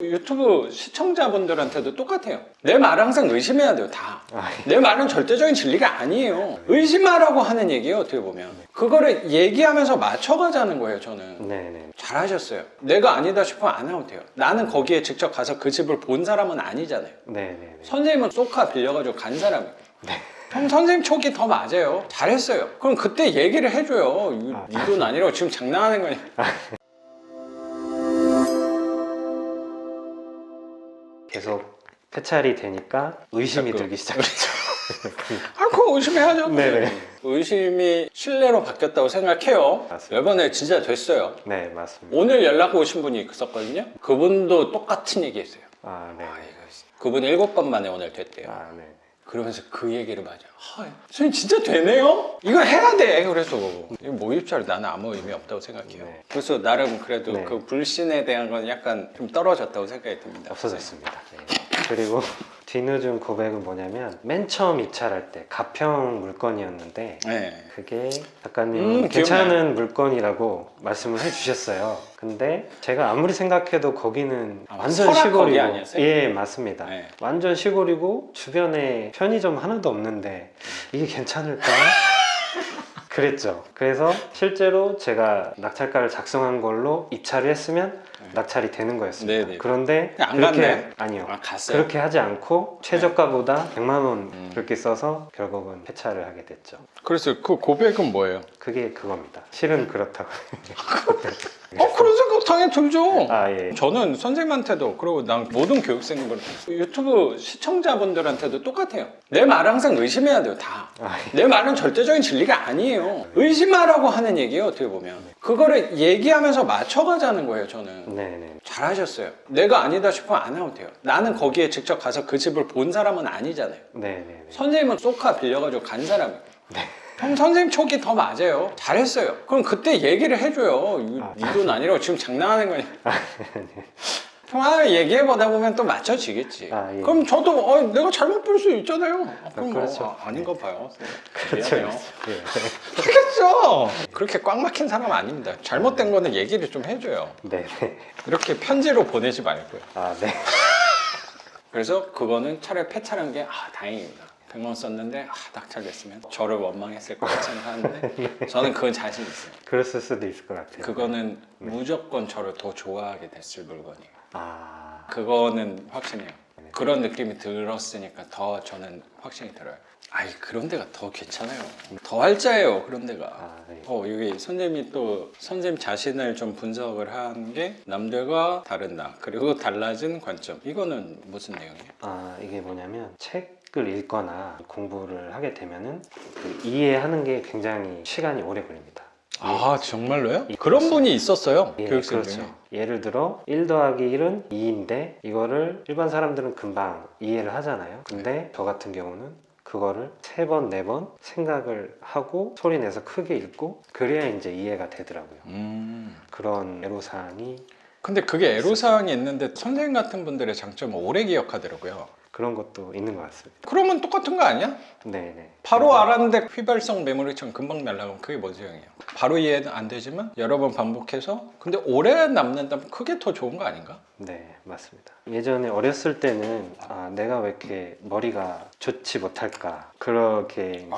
유튜브 시청자분들한테도 똑같아요. 내 말을 항상 의심해야 돼요. 다. 내 말은 절대적인 진리가 아니에요. 의심하라고 하는 얘기예요. 어떻게 보면 그거를 얘기하면서 맞춰가자는 거예요. 저는. 네네. 잘하셨어요. 내가 아니다 싶으면 안 하면 돼요. 나는 거기에 직접 가서 그 집을 본 사람은 아니잖아요. 네네. 선생님은 쏘카 빌려가지고 간 사람이에요. 형 선생님 촉이 더 맞아요. 잘했어요. 그럼 그때 얘기를 해줘요. 이 돈 아니라고 지금 장난하는 거냐. 계속 폐찰이 되니까 의심이 들기 시작했죠. 아, 그거 의심해야죠. 네네. 의심이 신뢰로 바뀌었다고 생각해요. 맞습니다. 이번에 진짜 됐어요. 네, 맞습니다. 오늘 연락 오신 분이 있었거든요. 그분도 똑같은 얘기 했어요. 아, 네. 그분이 7번 만에 오늘 됐대요. 아, 네. 그러면서 그 얘기를 맞아요. 선생님 진짜 되네요? 이거 해야 돼. 그래서 이거 모의입찰 나는 아무 의미 없다고 생각해요. 네. 그래서 나름 그래도 네. 그 불신에 대한 건 약간 좀 떨어졌다고 생각이 듭니다. 없어졌습니다. 네. 그리고 뒤늦은 고백은 뭐냐면 맨 처음 입찰할 때 가평 물건이었는데 네. 그게 작가님 괜찮은 물건이라고 말씀을 해주셨어요. 근데 제가 아무리 생각해도 거기는 완전 설악 시골이고 거기 아니었어요? 예, 맞습니다. 네. 완전 시골이고 주변에 편의점 하나도 없는데 이게 괜찮을까? 그랬죠. 그래서 실제로 제가 낙찰가를 작성한 걸로 입찰을 했으면 낙찰이 되는 거였습니다. 네네. 그런데 안 그렇게 갔나요? 아니요. 아, 갔어요? 그렇게 하지 않고 최저가보다 100만 원 그렇게 써서 결국은 폐차를 하게 됐죠. 그래서 그 고백은 뭐예요? 그게 그겁니다. 실은 그렇다고. 그런 생각 당연히 들죠. 아, 예. 저는 선생님한테도 그리고 난 모든 교육생분 유튜브 시청자분들한테도 똑같아요. 내 말을 항상 의심해야 돼요. 다. 내 말은 절대적인 진리가 아니에요. 의심하라고 하는 얘기예요. 어떻게 보면 그거를 얘기하면서 맞춰가자는 거예요. 저는. 네네. 잘하셨어요. 내가 아니다 싶으면 안 하면 돼요. 나는 거기에 직접 가서 그 집을 본 사람은 아니잖아요. 네네. 선생님은 쏘카 빌려가지고 간 사람이에요. 형 선생님 촉이 더 맞아요. 잘했어요. 그럼 그때 얘기를 해줘요. 이 돈 아니라고 지금 장난하는 거냐. 형 하나 얘기해보다 보면 또 맞춰지겠지. 예. 그럼 저도 내가 잘못 볼 수 있잖아요. 그럼 그렇죠. 아닌가 봐요. 그렇죠. 미안해요. 예. 하겠죠. 그렇게 꽉 막힌 사람 아닙니다. 잘못된 거는 얘기를 좀 해줘요. 네네. 이렇게 편지로 보내지 말고요. 아, 네. 그래서 그거는 차라리 폐차한 게 다행입니다. 100만 원 썼는데 낙찰됐으면 저를 원망했을 거라고 생각하는데 저는 그건 자신 있어요. 그랬을 수도 있을 것 같아요. 그거는 무조건 저를 더 좋아하게 됐을 물건이에요. 아, 그거는 확신해요. 그런 느낌이 들었으니까 더 저는 확신이 들어요. 그런 데가 더 괜찮아요. 더 활자예요. 그런 데가. 네. 여기 선생님이 또 선생님 자신을 좀 분석을 한 게 남들과 다른 나 그리고 달라진 관점. 이거는 무슨 내용이에요? 이게 뭐냐면 책을 읽거나 공부를 하게 되면은 그 이해하는 게 굉장히 시간이 오래 걸립니다. 정말로요? 예, 그런 그렇습니다. 분이 있었어요. 예, 교육생 그렇죠. 중에. 예를 들어 1 더하기 1은 2인데 이거를 일반 사람들은 금방 이해를 하잖아요. 근데 저 같은 경우는 그거를 3번, 4번 생각을 하고 소리 내서 크게 읽고 그래야 이제 이해가 되더라고요. 그런 애로사항이 근데 그게 애로사항이 있는데 선생님 같은 분들의 장점은 오래 기억하더라고요. 그런 것도 있는 것 같습니다. 그러면 똑같은 거 아니야? 네네. 바로 알았는데 휘발성 메모리처럼 금방 날아가면 그게 뭔 소용이에요? 바로 이해는 안 되지만 여러 번 반복해서 근데 오래 남는다면 그게 더 좋은 거 아닌가? 네, 맞습니다. 예전에 어렸을 때는 내가 왜 이렇게 머리가 좋지 못할까 그렇게 이제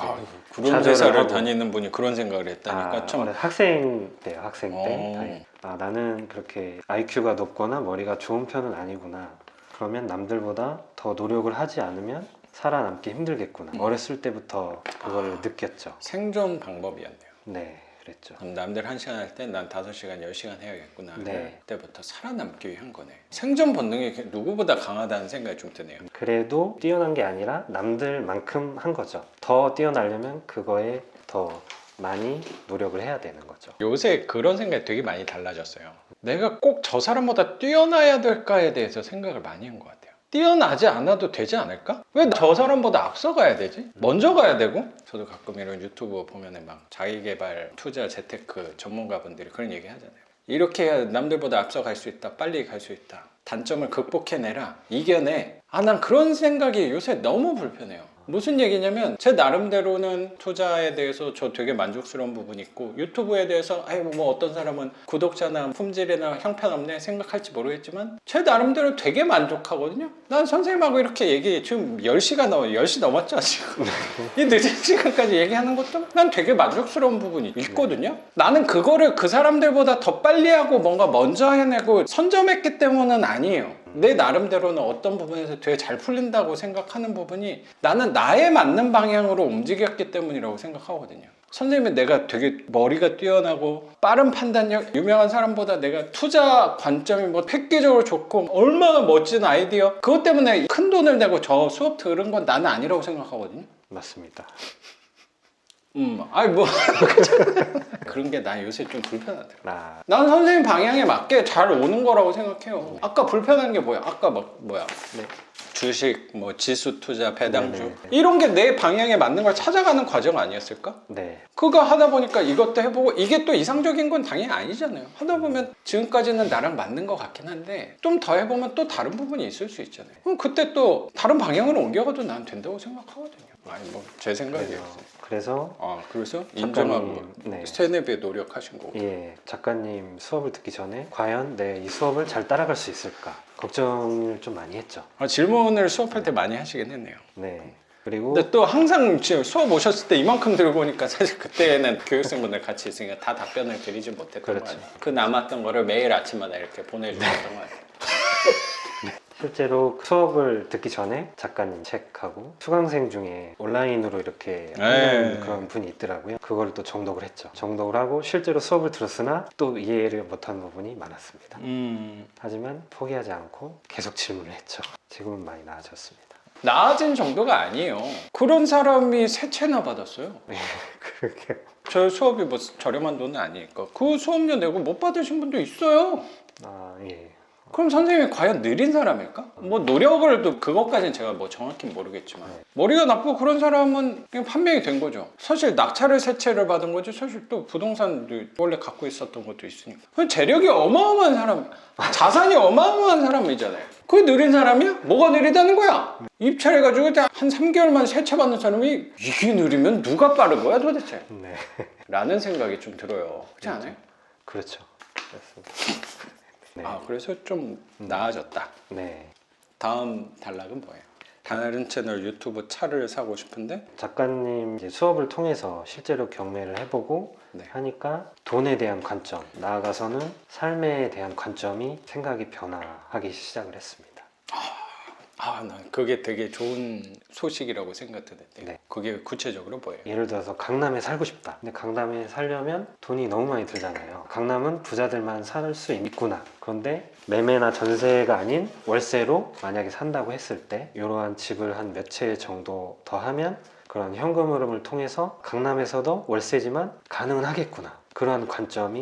그런 좌절을 회사를 하고. 다니는 분이 그런 생각을 했다니까 참. 학생 때요, 학생 때. 나는 그렇게 IQ가 높거나 머리가 좋은 편은 아니구나. 그러면 남들보다 더 노력을 하지 않으면 살아남기 힘들겠구나. 어렸을 때부터 그걸 느꼈죠. 생존 방법이었네요. 네, 그랬죠. 그럼 남들 1시간 할 때 난 5시간, 10시간 해야겠구나. 네. 그때부터 살아남기 위한 거네. 생존 본능이 누구보다 강하다는 생각이 좀 드네요. 그래도 뛰어난 게 아니라 남들만큼 한 거죠. 더 뛰어나려면 그거에 더 많이 노력을 해야 되는 거죠. 요새 그런 생각이 되게 많이 달라졌어요. 내가 꼭 저 사람보다 뛰어나야 될까에 대해서 생각을 많이 한 것 같아요. 뛰어나지 않아도 되지 않을까? 왜 저 사람보다 앞서가야 되지? 먼저 가야 되고? 저도 가끔 이런 유튜브 보면은 막 자기개발, 투자, 재테크 전문가분들이 그런 얘기 하잖아요. 이렇게 해야 남들보다 앞서갈 수 있다, 빨리 갈 수 있다. 단점을 극복해내라, 이겨내. 난 그런 생각이 요새 너무 불편해요. 무슨 얘기냐면 제 나름대로는 투자에 대해서 저 되게 만족스러운 부분이 있고, 유튜브에 대해서 뭐 어떤 사람은 구독자나 품질이나 형편없네 생각할지 모르겠지만 제 나름대로 되게 만족하거든요. 난 선생님하고 이렇게 지금 10시 넘었죠 지금. 이 늦은 시간까지 얘기하는 것도 난 되게 만족스러운 부분이 있거든요. 나는 그거를 그 사람들보다 더 빨리 하고 뭔가 먼저 해내고 선점했기 때문은 아니에요. 내 나름대로는 어떤 부분에서 되게 잘 풀린다고 생각하는 부분이 나는 나에 맞는 방향으로 움직였기 때문이라고 생각하거든요. 선생님은 내가 되게 머리가 뛰어나고 빠른 판단력, 유명한 사람보다 내가 투자 관점이 뭐 획기적으로 좋고 얼마나 멋진 아이디어, 그것 때문에 큰 돈을 내고 저 수업 들은 건 나는 아니라고 생각하거든요. 맞습니다. 그런 게 나 요새 좀 불편하더라. 아, 난 선생님 방향에 맞게 잘 오는 거라고 생각해요. 아까 불편한 게 뭐야? 아까 네. 주식, 뭐 지수 투자, 배당주, 네네. 이런 게 내 방향에 맞는 걸 찾아가는 과정 아니었을까? 네. 그거 하다 보니까 이것도 해보고, 이게 또 이상적인 건 당연히 아니잖아요. 하다 보면 지금까지는 나랑 맞는 것 같긴 한데 좀 더 해보면 또 다른 부분이 있을 수 있잖아요. 그럼 그때 또 다른 방향으로 옮겨가도 난 된다고 생각하거든요. 뭐 제 생각이에요. 그래서 그래서 작가님, 인정하고 네. 스탠업에 노력하신 거고. 예, 작가님 수업을 듣기 전에 과연 이 수업을 잘 따라갈 수 있을까 걱정을 좀 많이 했죠. 질문을 수업할 때 많이 하시긴 했네요. 네. 그리고 근데 또 항상 지금 수업 오셨을 때 이만큼 들고 오니까 사실 그때는 교육생분들 같이 있으니까 다 답변을 드리지 못했던 그렇죠. 거예요. 그 남았던 거를 매일 아침마다 이렇게 보내주셨던 것 같아요. 실제로 수업을 듣기 전에 작가님 책하고 수강생 중에 온라인으로 이렇게 네. 하는 그런 분이 있더라고요. 그걸 또 정독을 했죠. 정독을 하고 실제로 수업을 들었으나 또 이해를 못한 부분이 많았습니다. 하지만 포기하지 않고 계속 질문을 했죠. 지금은 많이 나아졌습니다. 나아진 정도가 아니에요. 그런 사람이 세 채나 받았어요. 그렇게. 저 수업이 뭐 저렴한 돈은 아니니까 그 수업료 내고 못 받으신 분도 있어요. 아, 예. 그럼 선생님이 과연 느린 사람일까? 뭐 노력을 또 그것까지는 제가 뭐 정확히 모르겠지만 머리가 나쁘고 그런 사람은 그냥 판명이 된 거죠. 사실 낙찰을 세 채를 받은 거지 사실 또 부동산도 원래 갖고 있었던 것도 있으니까. 그럼 재력이 어마어마한 사람, 자산이 어마어마한 사람이잖아요. 그게 느린 사람이야? 뭐가 느리다는 거야? 입찰해가지고 한 3개월만 세 채 받는 사람이 이게 느리면 누가 빠른 거야 도대체? 네. 라는 생각이 좀 들어요. 그렇지 않아요? 그렇죠. 그렇습니다. 네. 그래서 좀 나아졌다. 네. 다음 단락은 뭐예요? 다른 채널 유튜브 차를 사고 싶은데 작가님 이제 수업을 통해서 실제로 경매를 해보고 네. 하니까 돈에 대한 관점, 나아가서는 삶에 대한 관점이 생각이 변화하기 시작을 했습니다. 난 그게 되게 좋은 소식이라고 생각했는데 네. 그게 구체적으로 뭐예요? 예를 들어서 강남에 살고 싶다. 근데 강남에 살려면 돈이 너무 많이 들잖아요. 강남은 부자들만 살 수 있구나. 그런데 매매나 전세가 아닌 월세로 만약에 산다고 했을 때 이러한 집을 한 몇 채 정도 더 하면 그런 현금 흐름을 통해서 강남에서도 월세지만 가능은 하겠구나. 그러한 관점이